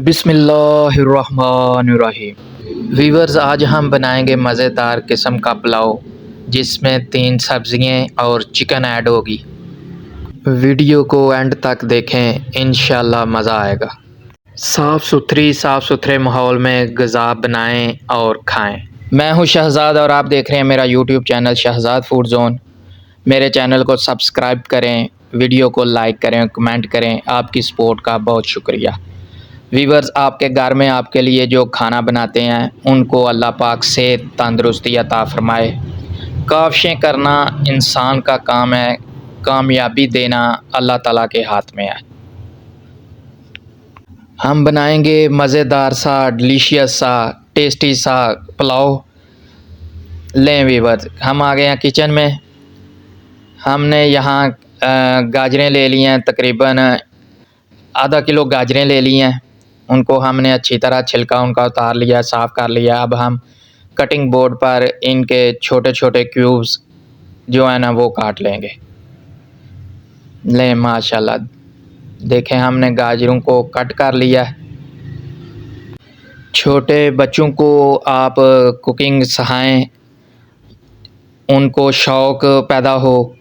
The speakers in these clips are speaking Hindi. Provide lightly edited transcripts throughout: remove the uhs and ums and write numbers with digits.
बिस्मिल्लाहिर्रहमानिर्रहीम। वीवर्स, आज हम बनाएंगे मज़ेदार किस्म का पुलाव जिसमें 3 सब्ज़ियाँ और चिकन ऐड होगी। वीडियो को एंड तक देखें, इंशाल्लाह मज़ा आएगा। साफ़ सुथरे माहौल में ग़िज़ा बनाएं और खाएं। मैं हूं शहज़ाद और आप देख रहे हैं मेरा YouTube channel Shahzad food zone. मेरे चैनल को सब्सक्राइब करें, वीडियो को लाइक करें, कमेंट करें। आपकी सपोर्ट का बहुत शुक्रिया। वीवर्स, आपके घर में आपके लिए जो खाना बनाते हैं उनको अल्लाह पाक सेहत तंदुरुस्ती अता फ़रमाए। काविशें करना इंसान का काम है, कामयाबी देना अल्लाह ताला के हाथ में है। हम बनाएंगे मज़ेदार सा, डिलीशियस सा, टेस्टी सा पुलाव। लें वीवर्स, हम आ गए हैं किचन में। हमने यहाँ गाजरें ले ली हैं, तकरीबन आधा किलो गाजरें ले ली हैं। उनको हमने अच्छी तरह छिलका उनका उतार लिया, साफ़ कर लिया। अब हम कटिंग बोर्ड पर इनके छोटे छोटे क्यूब्स जो है ना वो काट लेंगे। लें, माशाल्लाह, देखें हमने गाजरों को कट कर लिया। छोटे बच्चों को आप कुकिंग सिखाएं, उनको शौक़ पैदा हो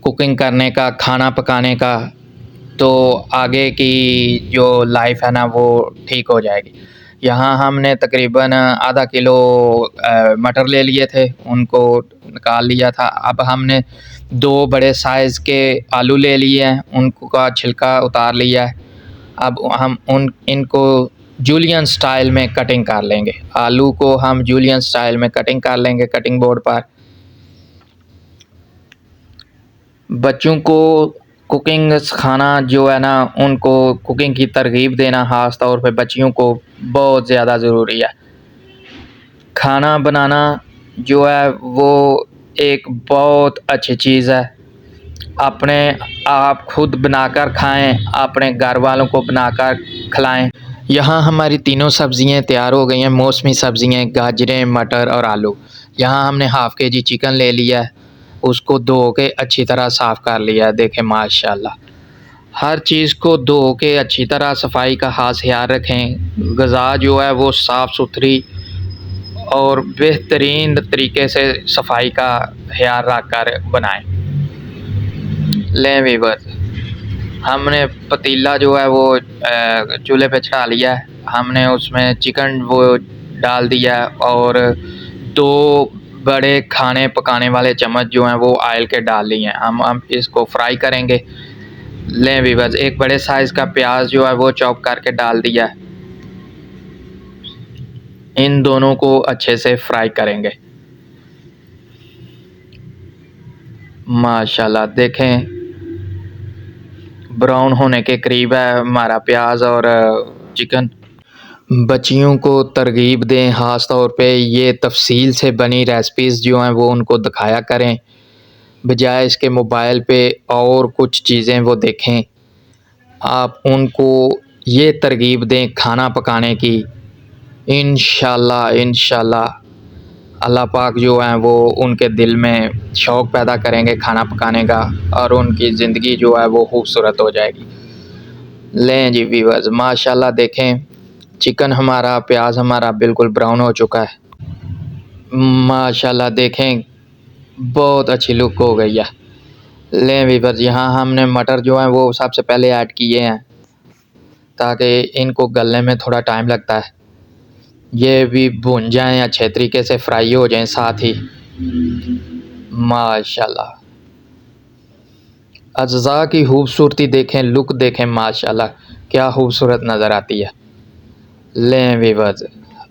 कुकिंग करने का, खाना पकाने का, तो आगे की जो लाइफ है ना वो ठीक हो जाएगी। यहाँ हमने तकरीबन आधा किलो मटर ले लिए थे, उनको निकाल लिया था। अब हमने 2 बड़े साइज़ के आलू ले लिए हैं, उनको का छिलका उतार लिया है। अब हम इनको जूलियन स्टाइल में कटिंग कर लेंगे। आलू को हम जूलियन स्टाइल में कटिंग कर लेंगे कटिंग बोर्ड पर। बच्चों को कुकिंग सिखाना जो है ना, उनको कुकिंग की तरगीब देना ख़ास तौर पे बच्चियों को बहुत ज़्यादा ज़रूरी है। खाना बनाना जो है वो एक बहुत अच्छी चीज़ है। अपने आप खुद बनाकर खाएं, अपने घर वालों को बनाकर खिलाएं। यहाँ हमारी तीनों सब्ज़ियाँ तैयार हो गई हैं। मौसमी सब्ज़ियाँ गाजरें, मटर और आलू। यहाँ हमने हाफ़ केजी चिकन ले लिया है, उसको धो के अच्छी तरह साफ़ कर लिया है। देखें माशाल्लाह, हर चीज़ को धो के अच्छी तरह सफाई का ख़ास ख्याल रखें। ग़िज़ा जो है वो साफ़ सुथरी और बेहतरीन तरीके से सफाई का ख्याल रख कर बनाएँ। लें वीवर्स, हमने पतीला जो है वो चूल्हे पे चढ़ा लिया है। हमने उसमें चिकन वो डाल दिया और 2 बड़े खाने पकाने वाले चम्मच जो हैं वो ऑयल के डाल लिए हैं। हम इसको फ्राई करेंगे। लें वीवर्स, एक बड़े साइज़ का प्याज जो है वो चॉप करके डाल दिया है। इन दोनों को अच्छे से फ्राई करेंगे। माशाल्लाह, देखें ब्राउन होने के करीब है हमारा प्याज और चिकन। बच्चियों को तरगीब दें, ख़ास तौर पे ये तफसील से बनी रेसिपीज़ जो हैं वो उनको दिखाया करें, बजाय इसके मोबाइल पे और कुछ चीज़ें वो देखें। आप उनको ये तरगीब दें खाना पकाने की। इंशाल्लाह अल्लाह पाक जो है वो उनके दिल में शौक़ पैदा करेंगे खाना पकाने का और उनकी ज़िंदगी जो है वो खूबसूरत हो जाएगी। लें जी व्यूअर्स, माशाल्लाह, देखें चिकन हमारा, प्याज हमारा बिल्कुल ब्राउन हो चुका है। माशाल्लाह, देखें बहुत अच्छी लुक हो गई है। लें व्यूअर्स, यहाँ हमने मटर जो है वो सबसे पहले ऐड किए हैं ताकि इनको गलने में थोड़ा टाइम लगता है। ये भी भुन जाएं, अच्छे तरीके से फ्राई हो जाएं साथ ही। माशाल्लाह, अज़्ज़ा की खूबसूरती देखें, लुक देखें, माशाल्लाह क्या खूबसूरत नज़र आती है। लें व्यूअर्स,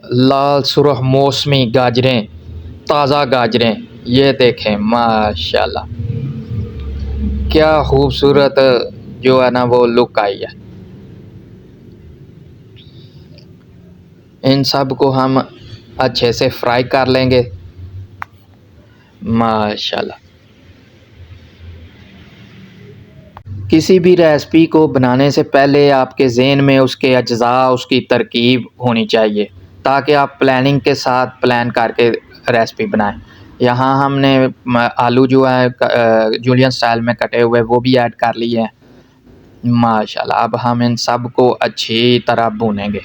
लाल सुरख मौसमी गाजरें, ताज़ा गाजरें, ये देखें माशाल्लाह क्या खूबसूरत जो है ना वो लुक आई है। इन सब को हम अच्छे से फ्राई कर लेंगे। माशाल्लाह, किसी भी रेसिपी को बनाने से पहले आपके ज़हन में उसके अज्ज़ा, उसकी तरकीब होनी चाहिए ताकि आप प्लानिंग के साथ प्लान करके रेसिपी बनाएं। यहाँ हमने आलू जो है जूलियन स्टाइल में कटे हुए वो भी ऐड कर लिए हैं। माशाल्लाह। अब हम इन सब को अच्छी तरह भूनेंगे।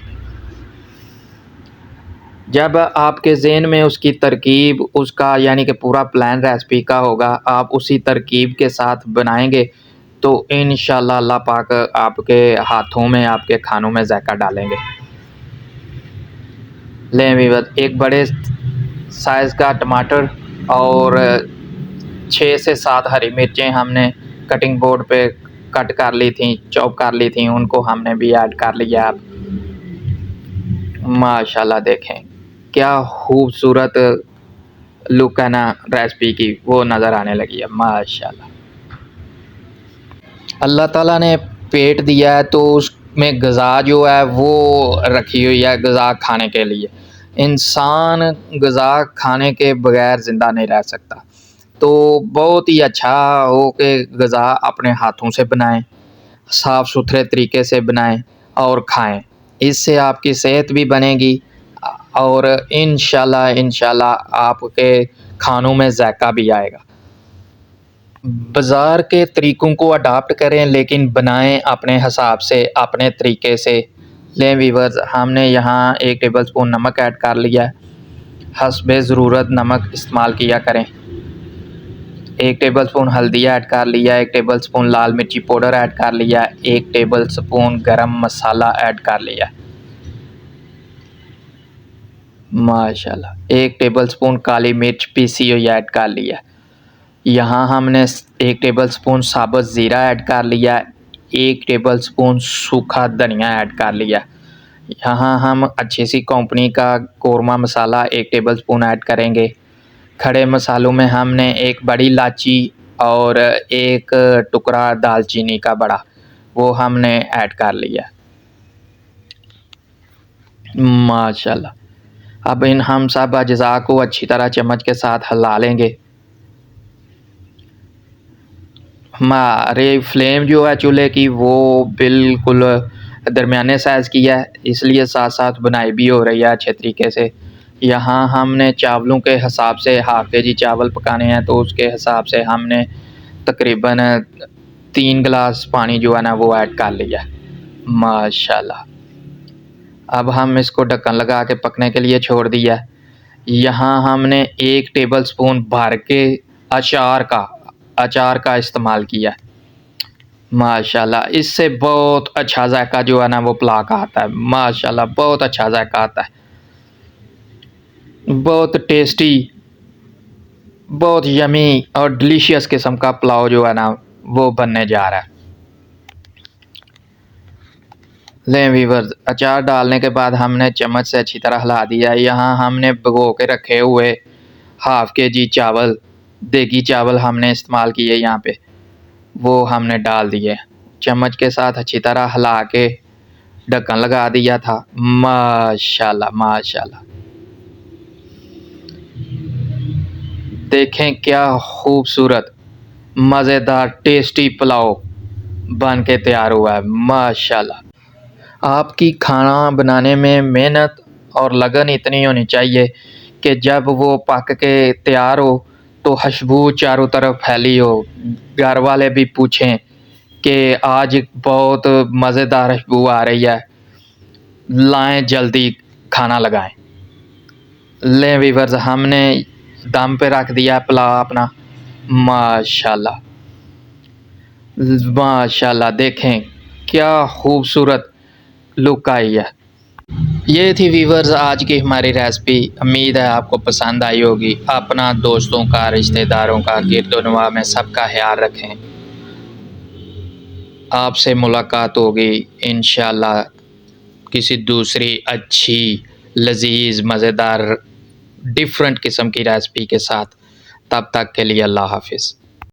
जब आपके ज़हन में उसकी तरकीब, उसका यानी कि पूरा प्लान रेसिपी का होगा, आप उसी तरकीब के साथ बनाएंगे तो इंशाल्लाह अल्लाह पाक आपके हाथों में, आपके खानों में जायका डालेंगे। लें वीवर, एक बड़े साइज़ का टमाटर और 6 से 7 हरी मिर्चें हमने कटिंग बोर्ड पे कट कर ली थी, चॉप कर ली थी, उनको हमने भी ऐड कर लिया। अब माशाल्लाह देखें क्या खूबसूरत लुक है ना रेसिपी की, वो नज़र आने लगी है माशाल्लाह। अल्लाह ताला ने पेट दिया है तो उसमें ग़िज़ा जो है वो रखी हुई है, ग़िज़ा खाने के लिए। इंसान ग़िज़ा खाने के बगैर ज़िंदा नहीं रह सकता। तो बहुत ही अच्छा हो कि ग़िज़ा अपने हाथों से बनाएं, साफ़ सुथरे तरीके से बनाएं और खाएं। इससे आपकी सेहत भी बनेगी और इंशाल्लाह आपके खानों में जायका भी आएगा। बाज़ार के तरीक़ों को अडॉप्ट करें लेकिन बनाएं अपने हिसाब से, अपने तरीके से। लें व्यूअर्स, हमने यहाँ 1 टेबल स्पून नमक ऐड कर लिया है। हस्बे ज़रूरत नमक इस्तेमाल किया करें। 1 टेबल स्पून हल्दी ऐड कर लिया, 1 टेबल स्पून लाल मिर्ची पाउडर ऐड कर लिया, 1 टेबल स्पून गरम मसाला ऐड कर लिया माशाल्लाह। 1 टेबल स्पून काली मिर्च पीसी हुई ऐड कर लिया। यहाँ हमने 1 टेबल स्पून साबुत ज़ीरा ऐड कर लिया, 1 टेबल स्पून सूखा धनिया ऐड कर लिया। यहाँ हम अच्छी सी कंपनी का कोरमा मसाला 1 टेबल स्पून ऐड करेंगे। खड़े मसालों में हमने 1 बड़ी इलायची और 1 टुकड़ा दालचीनी का बड़ा, वो हमने ऐड कर लिया माशाल्लाह। अब इन हम सब अज्जा को अच्छी तरह चम्मच के साथ हिला लेंगे। हमारे फ्लेम जो है चूल्हे की वो बिल्कुल दरमियाने साइज़ की है, इसलिए साथ साथ बुनाई भी हो रही है अच्छे तरीके से। यहाँ हमने चावलों के हिसाब से हाफ़ केजी चावल पकाने हैं तो उसके हिसाब से हमने तकरीबन 3 गिलास पानी जो है ना वो ऐड कर लिया माशाल्लाह। अब हम इसको ढक्कन लगा के पकने के लिए छोड़ दिया। यहाँ हमने 1 टेबल स्पून भर के अचार का इस्तेमाल किया माशाल्लाह। इससे बहुत अच्छा जायका जो है ना वो पुलाव का आता है माशाल्लाह, बहुत अच्छा जायका आता है, बहुत टेस्टी, बहुत यमी और डिलीशियस किस्म का पुलाव जो है ना वो बनने जा रहा है। लें व्यूअर्स, अचार डालने के बाद हमने चम्मच से अच्छी तरह हिला दिया। यहाँ हमने भिगो के रखे हुए हाफ़ केजी चावल, देगी चावल हमने इस्तेमाल किए यहाँ पे, वो हमने डाल दिए। चम्मच के साथ अच्छी तरह हिला के ढक्कन लगा दिया था माशाल्लाह माशाल्लाह। देखें क्या खूबसूरत मज़ेदार टेस्टी पुलाव बन के तैयार हुआ है माशाल्लाह। आपकी खाना बनाने में मेहनत और लगन इतनी होनी चाहिए कि जब वो पक के तैयार हो तो खुशबू चारों तरफ फैली हो, घर वाले भी पूछें कि आज बहुत मज़ेदार खुशबू आ रही है, लाएं जल्दी खाना लगाएं। लें व्यूअर्स, हमने दम पे रख दिया पुलाव अपना माशाल्लाह माशाल्लाह। देखें क्या खूबसूरत लुक आई है। ये थी व्यूअर्स आज की हमारी रेसिपी। उम्मीद है आपको पसंद आई होगी। अपना, दोस्तों का, रिश्तेदारों का, गिरदोनवा में सबका ख्याल रखें। आपसे मुलाकात होगी इंशाल्लाह किसी दूसरी अच्छी लजीज मज़ेदार डिफरेंट किस्म की रेसिपी के साथ। तब तक के लिए अल्लाह हाफ़िज़।